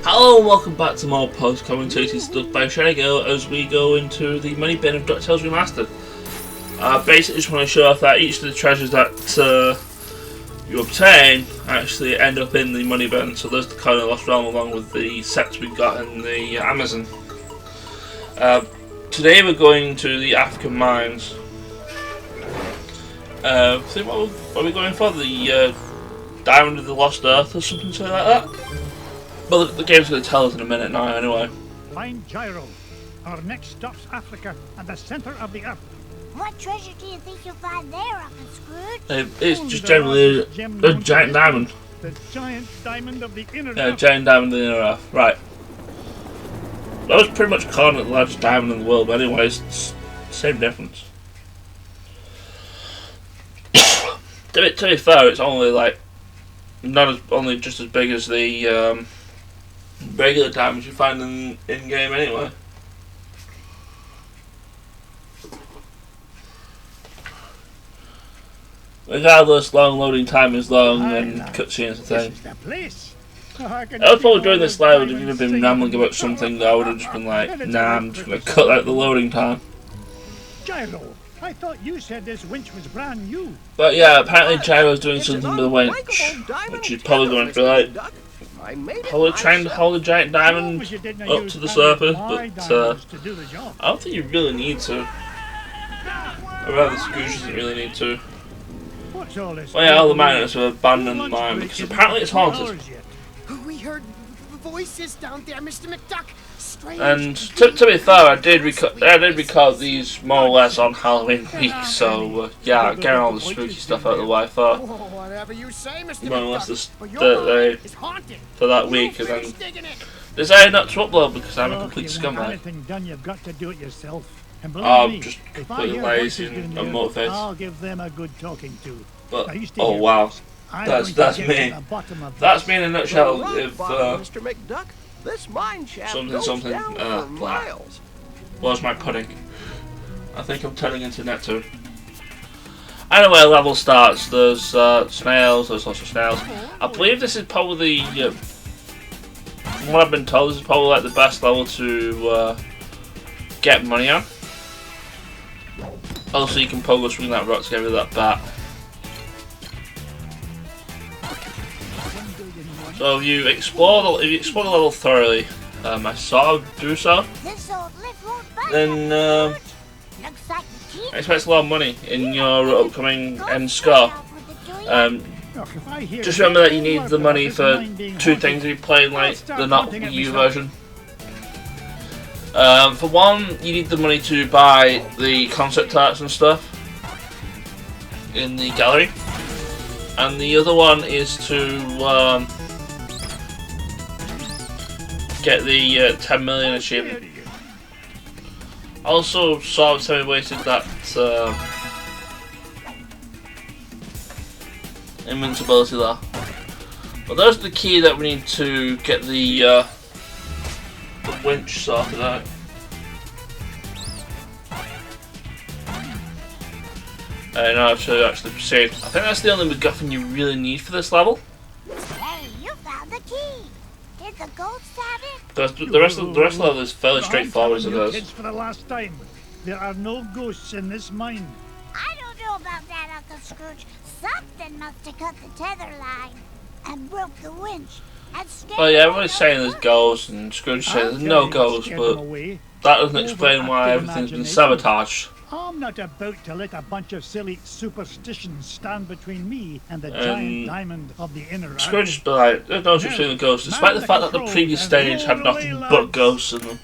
Hello and welcome back to more post-commentated stuff by Shanago as we go into the money bin of DuckTales Remastered. Basically just want to show off that each of the treasures that you obtain actually end up in the money bin. So there's the coin of the Lost Realm along with the sets we got in the Amazon. Today we're going to the African mines. What are we going for? The Diamond of the Lost Earth or something like that? Well, the game's going to tell us in a minute now, anyway. Find Gyro. Our next stop's Africa, at the centre of the earth. What treasure do you think you'll find there, Uncle Scrooge? It's just generally a giant diamond. The giant diamond of the inner earth. Yeah, giant diamond of the inner earth. Right. That was pretty much calling it the largest diamond in the world, but anyways, it's same difference. to be fair, it's only like only just as big as the regular diamonds you find in game anyway. Regardless, long loading time is long and cutscenes and things. I was probably doing this live, if you've been rambling about something, I would have just been like, nah, I'm just going to cut out the loading time. Gyro, I thought you said this winch was brand new. But yeah, apparently Gyro's doing something with the winch, which is probably going to be like, probably trying to hold a giant diamond up to the surface, but I don't think you really need to. Or rather, Scrooge doesn't really need to. Well, yeah, all the miners have abandoned the mine because apparently it's haunted. We heard voices down there, Mr. McDuck. Strange. And to be fair, I did record these more or less on Halloween week, so yeah, getting all the spooky stuff out of the way for Whatever you say, Mr. more or less McDuck. for that week, and then decided not to upload because I'm a complete scumbag. I'm just completely lazy and unmotivated. I'll give them a good talking to. But oh wow, that's me. That's me in a nutshell. If Mr. McDuck, this mine shaft something black was my pudding. I think I'm turning into Neptune. Anyway, level starts. There's snails. There's lots of snails. I believe this is probably from what I've been told, this is probably like the best level to get money on. Also, you can pogo swing that rock to get rid of that bat. So if you explore the level thoroughly, I sort of do so, then expect a lot of money in your upcoming end score. Just remember that you need the money for two things if you're playing like the not Wii U version. For one, you need the money to buy the concept arts and stuff in the gallery, and the other one is to get the 10 million achievement. Also, sort of semi-wasted that invincibility there. But those are the key that we need to get the winch sorted out. In order to actually proceed. I think that's the only MacGuffin you really need for this level. Hey, you found the key. Did the ghost have it? The rest of the level is fairly straightforward as it is. For the last time, there are no ghosts in this mine. I don't know about that, Uncle Scrooge. Something must have cut the tether line and broke the winch. Well, yeah, everybody's saying there's ghosts, and Scrooge says there's no ghosts, but that doesn't explain why everything's been sabotaged. I'm not about to let a bunch of silly superstitions stand between me and the giant diamond of the inner earth. Scrooge just be like, there's no such thing as ghosts, despite the fact that the previous stage had nothing but ghosts in them.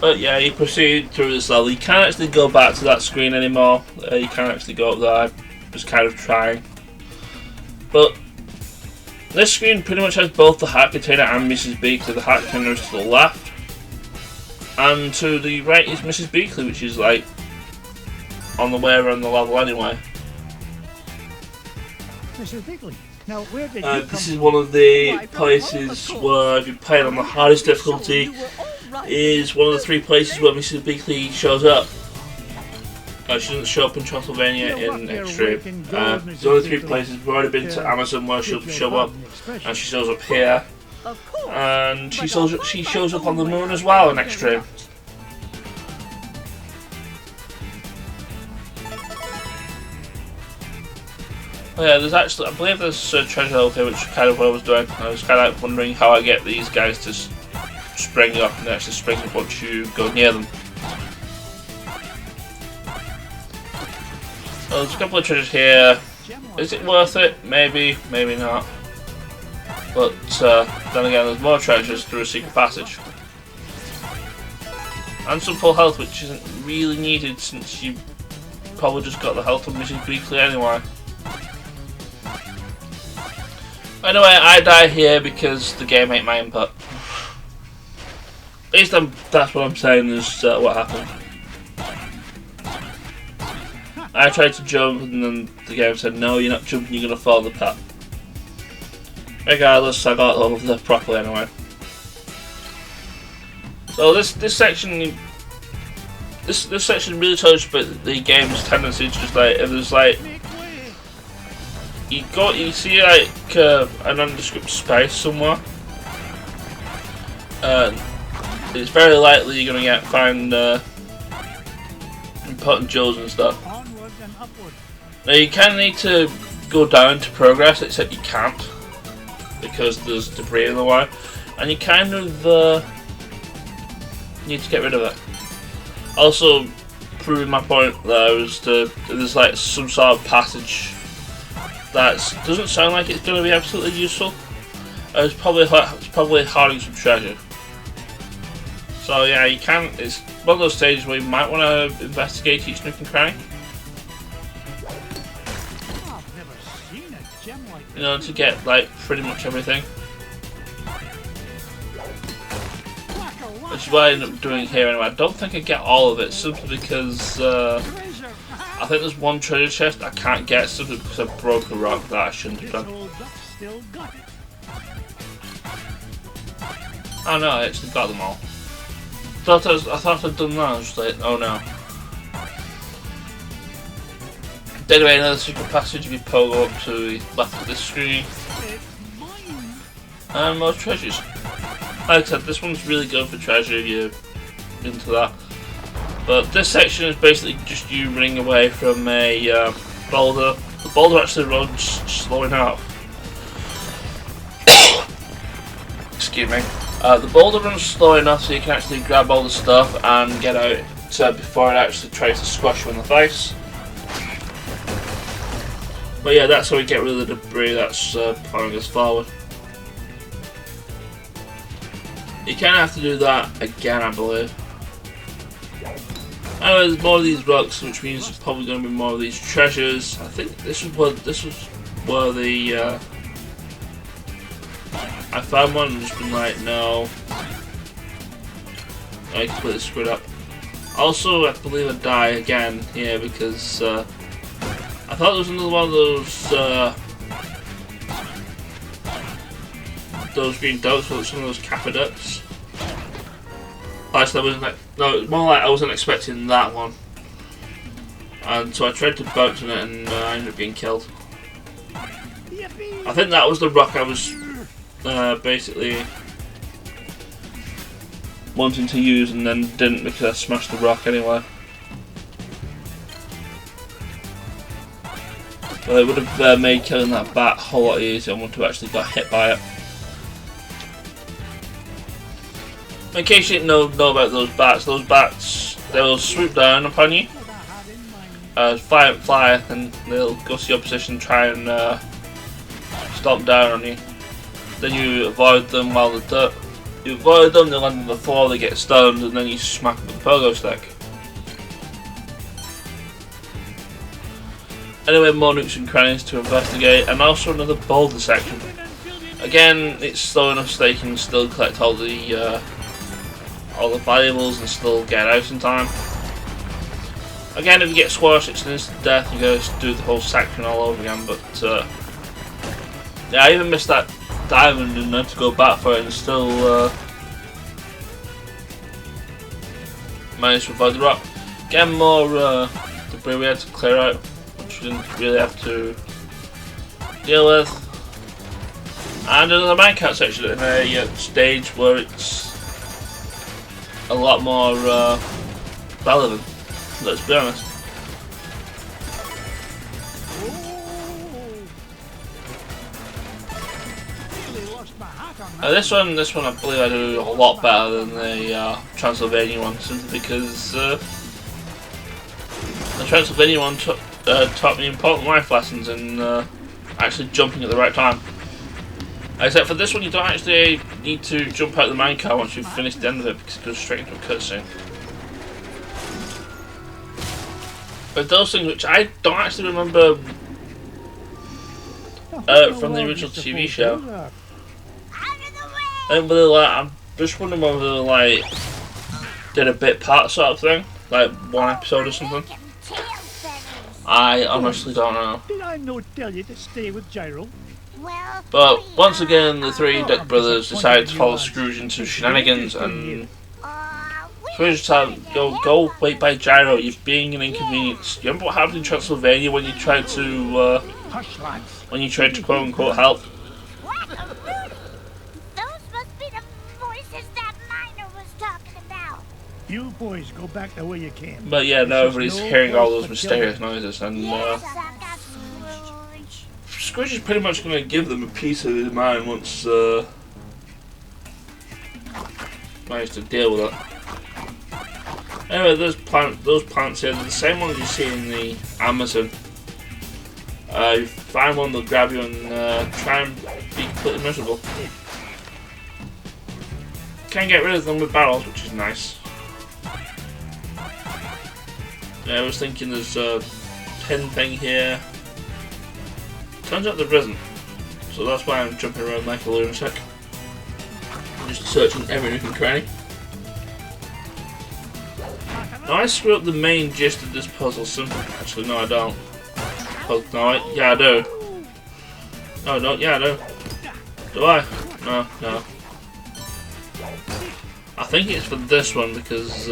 But yeah, you proceed through this level. You can't actually go back to that screen anymore. You can't actually go up there. I was kind of trying. But this screen pretty much has both the heart container and Mrs. Beakley. The heart container is to the left, and to the right is Mrs. Beakley, which is like on the way around the level anyway. Mrs. Beakley, now where did you this is one of the places where, if you play it on the hardest difficulty, is one of the 3 places where Mrs. Beakley shows up. She doesn't show up in Transylvania You in rock your Extreme. waking gold, Mrs. The only 3 Weekly. places we've already been to Amazon where she'll If show you'll up, pardon the expression. and she shows up here, Of course. and she But shows up on the moon as well in Extreme. Oh yeah, there's actually, I believe there's a treasure over here, which is kind of what I was doing. I was kind of wondering how I get these guys to spring up, and they actually spring up once you go near them. So there's a couple of treasures here. Is it worth it? Maybe, maybe not. But then again, there's more treasures through a secret passage. And some full health, which isn't really needed since you probably just got the health of Mrs. Weekly anyway. Anyway, I die here because the game ain't my input. At least that's what I'm saying is what happened. I tried to jump and then the game said, no, you're not jumping, you're going to follow the path. Regardless, I got over there properly anyway. So this section, this section really tells you about the game's tendency to just like, if there's like, you see like an nondescript space somewhere, it's very likely you're gonna find important jewels and stuff. Onward and upward. Now you kind of need to go down to progress, except you can't because there's debris in the way, and you kind of need to get rid of it. Also, proving my point there is there's like some sort of passage that doesn't sound like it's going to be absolutely useful. It's probably hiding some treasure. So yeah, you can. It's one of those stages where you might want to investigate each nook and cranny. Oh, I've never seen a gem like this. You know, to get like pretty much everything. Which is what I ended up doing here anyway. I don't think I get all of it simply because Treasure. I think there's one treasure chest I can't get simply because I broke a rock that I shouldn't have This done. old duck still got it. Oh no, I actually got them all. I thought I'd done that. I was just like, oh no. Anyway, another secret passage if you go up to the left of this screen. It's mine. And more treasures. Like I said, this one's really good for treasure if you're into that. But this section is basically just you running away from a boulder. The boulder actually runs slow enough. Excuse me. The boulder runs slow enough so you can actually grab all the stuff and get out before it actually tries to squash you in the face. But yeah, that's how we get rid of the debris that's pulling us forward. You kind of have to do that again, I believe. Anyway, there's more of these rocks, which means there's probably going to be more of these treasures. I think this was where the I found one and just been like, no, I completely screwed up. Also, I believe I die again here because I thought there was another one of those green ducks, or some of those kappa ducks. Actually, I wasn't. No, it's more like I wasn't expecting that one, and so I tried to bounce on it, and I ended up being killed. I think that was the rock I was basically wanting to use, and then didn't because I smashed the rock anyway. Well, it would have made killing that bat a whole lot easier. I would have actually got hit by it. In case you didn't know about those bats, they will swoop down upon you, fly, and they'll go to your position and try and stomp down on you. Then you avoid them while you avoid them, they land on the floor, they get stunned, and then you smack them with a pogo stick. Anyway, more nooks and crannies to investigate, and also another boulder section. Again, it's slow enough so they can still collect all the valuables and still get out in time. Again, if you get squashed, it's an instant death. You gotta do the whole section all over again. But yeah, I even missed that diamond and had to go back for it, and still managed to avoid the rock. Again, more debris we had to clear out, which we didn't really have to deal with. And another minecart section in a stage where it's a lot more relevant, let's be honest. This one I believe I do a lot better than the Transylvania one, simply because the Transylvania one taught me important life lessons in actually jumping at the right time. Except for this one, you don't actually need to jump out of the minecart once you've finished the end of it, because it goes straight into a cutscene. But those things which I don't actually remember from the original TV show. I'm just wondering whether they like did a bit part sort of thing, like one episode or something. I honestly don't know. Did I not tell you to stay with Gyro? Well, But once again, the three Duck brothers decided to follow Scrooge into shenanigans, and Scrooge decided, go wait by Gyro. You're being an inconvenience. You remember what happened in Transylvania when you tried to quote unquote help? what? Those must be the voices that Miner was talking about. You boys go back the way you came. But yeah, now everybody's hearing all those mysterious noises, and Yes, I got Scrooge. Scrooge is pretty much going to give them a piece of his mind once managed to deal with it. Anyway, those plants here, they're the same ones you see in the Amazon. You find one, they'll grab you and try and be completely miserable. Can't get rid of them with barrels, which is nice. Yeah, I was thinking there's a pin thing here. Turns out there isn't. So that's why I'm jumping around like a lunatic. I'm just searching every nook and cranny. Now I screw up the main gist of this puzzle simply. Actually, no I don't. Oh, no, yeah I do. No I don't, yeah I do. Do I? No, no. I think it's for this one because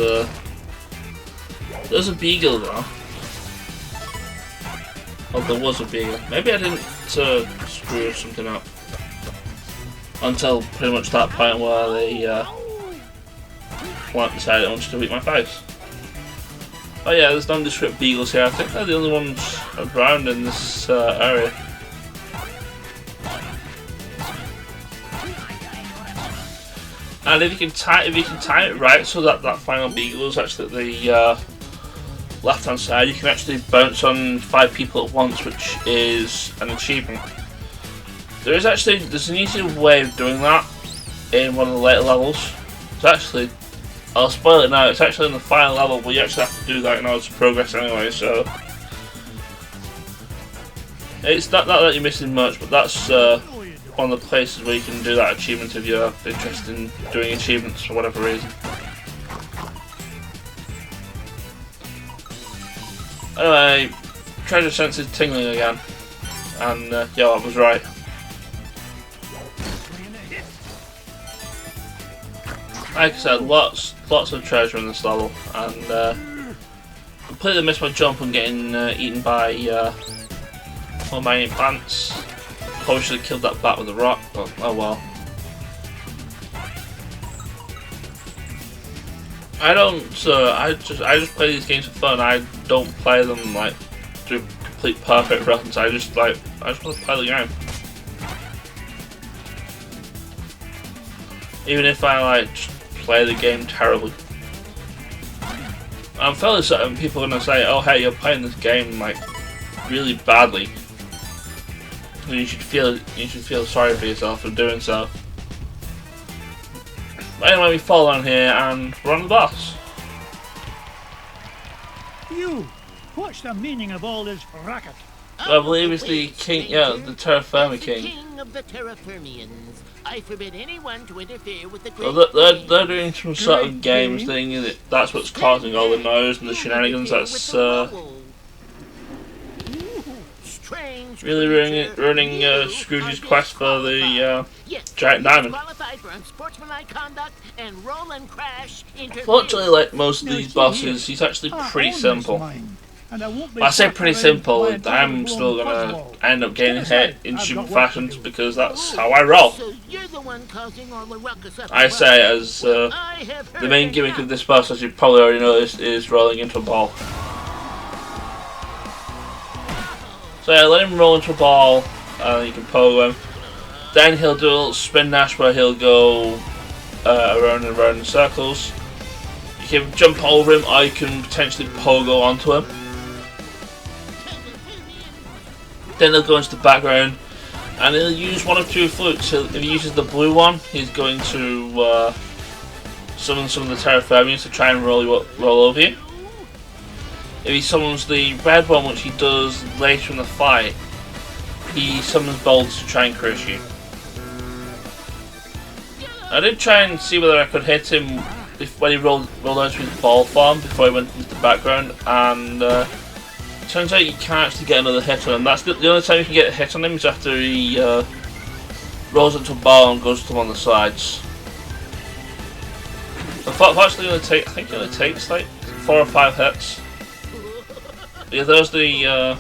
there's a beagle though. Oh, there was a beagle. Maybe I didn't screw something up until pretty much that point where the plant decided it wanted to eat my face. Oh yeah, there's nondescript beagles here. I think they're the only ones around in this area. And if you can time it right so that that final beagle is actually at the left hand side, you can actually bounce on 5 people at once, which is an achievement. There's an easier way of doing that in one of the later levels. It's actually, I'll spoil it now, it's actually in the final level where you actually have to do that in order to progress anyway, so it's not that you're missing much, but that's one of the places where you can do that achievement if you're interested in doing achievements for whatever reason. Anyway, treasure sense is tingling again, and yeah, I was right. Like I said, lots of treasure in this level, and completely missed my jump on getting eaten by one of my plants. Probably should have killed that bat with a rock, but oh well. I just play these games for fun. I don't play them like to complete perfect runs. I just want to play the game. Even if I like just play the game terribly. I'm fairly certain people are gonna say, "Oh, hey, you're playing this game like really badly. And you should feel sorry for yourself for doing so." But anyway, we fall down here and we're on the boss. You! What's the meaning of all this racket? I believe it's the king, yeah, the Terra Firma King. King of the Terra Firmians. I forbid anyone to interfere with the Well, great they're doing some sort of games thing, and that's what's causing all the noise and the shenanigans. That's really ruining Scrooge's quest for the giant diamond. Fortunately, like most of these bosses, he's actually pretty simple. And I won't be But I say pretty suffering simple. by a I'm blown still gonna puzzle. end up getting hit in I've stupid got work to fashions do. because that's how I roll. So you're the one causing all the ruckus up I above. say as I have the heard main gimmick enough. of this boss, as you've probably already noticed, is rolling into a ball. So yeah, let him roll into a ball, and you can pogo him. Then he'll do a little spin dash where he'll go around and around in circles. You can jump over him, or you can potentially pogo onto him. Then he'll go into the background, and he'll use one of two flutes. If he uses the blue one, he's going to summon some of the Terra Firmians to try and roll over you. If he summons the red one, which he does later in the fight, he summons bolts to try and crush you. I did try and see whether I could hit him when he rolled out his ball form before he went into the background, and it turns out you can't actually get another hit on him. That's the only time you can get a hit on him is after he rolls into a ball and goes to one of the sides. Unfortunately, I think it only takes like 4 or 5 hits. Yeah, there's the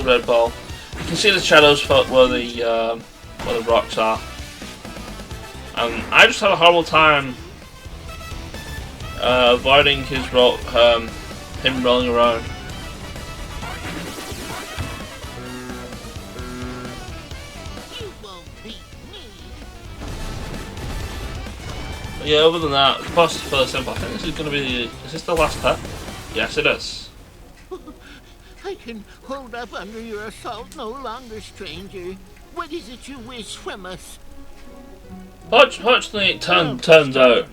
red ball. You can see the shadows where the rocks are. And I just had a horrible time avoiding his him rolling around. You won't beat me. But yeah, other than that, the boss is fairly simple. I think this is going to be is this the last hit? Yes, it is. I can hold up under your assault no longer, stranger. What is it you wish from us? Fortunately, it turns out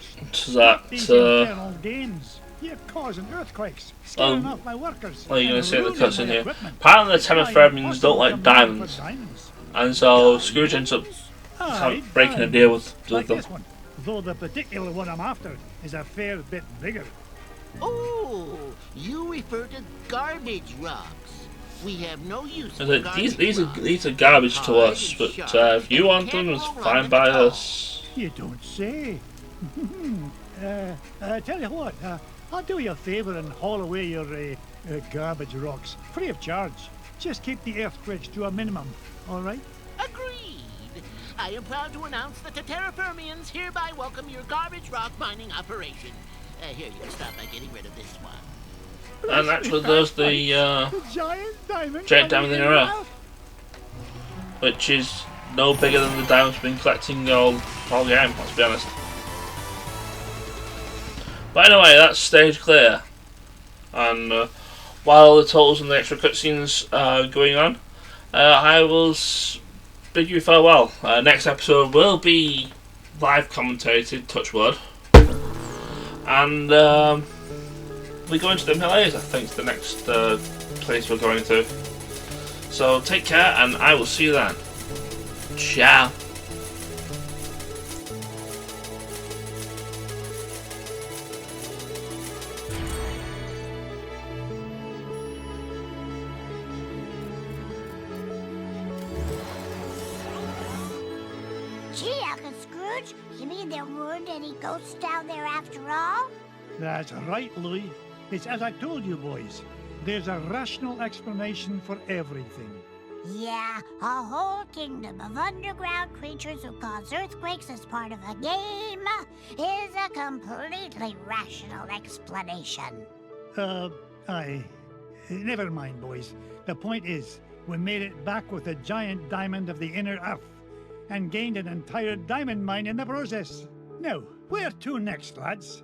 that These internal gains. You're causing earthquakes, scaring off my workers. well, you're going and to see the ruining cuts in my here. equipment. Apparently, the Terra Why, Firmians don't what's like the demand diamonds, for diamonds? and so Scrooge ends up Aye, breaking a diamonds, deal with like them. this one. Though the particular one I'm after is a fair bit bigger. Oh, you refer to garbage rocks. We have no use for These garbage rocks. these are garbage to Hard us, and but sharp if you and want them, can't it's roll fine under by the toe. us. You don't say. Tell you what, I'll do you a favour and haul away your garbage rocks, free of charge. Just keep the earthquakes to a minimum, all right? Agreed. I am proud to announce that the Terra Firmians hereby welcome your garbage rock mining operation. Here, you can start by getting rid of this one. And actually, there's the giant diamond in a row, which is no bigger than the diamonds we've been collecting all game, let's be honest. But anyway, that's stage clear. And while the totals and the extra cutscenes are going on, I will bid you farewell. Next episode will be live commentated, touch wood. And we go into the Himalayas, I think, is the next place we're going to. So take care, and I will see you then. Ciao. Gee, Uncle Scrooge, you mean there weren't any ghosts down there after all? That's right, Louis. It's as I told you, boys. There's a rational explanation for everything. Yeah, a whole kingdom of underground creatures who cause earthquakes as part of a game is a completely rational explanation. Aye. Never mind, boys. The point is, we made it back with a giant diamond of the inner earth, and gained an entire diamond mine in the process. Now, where to next, lads?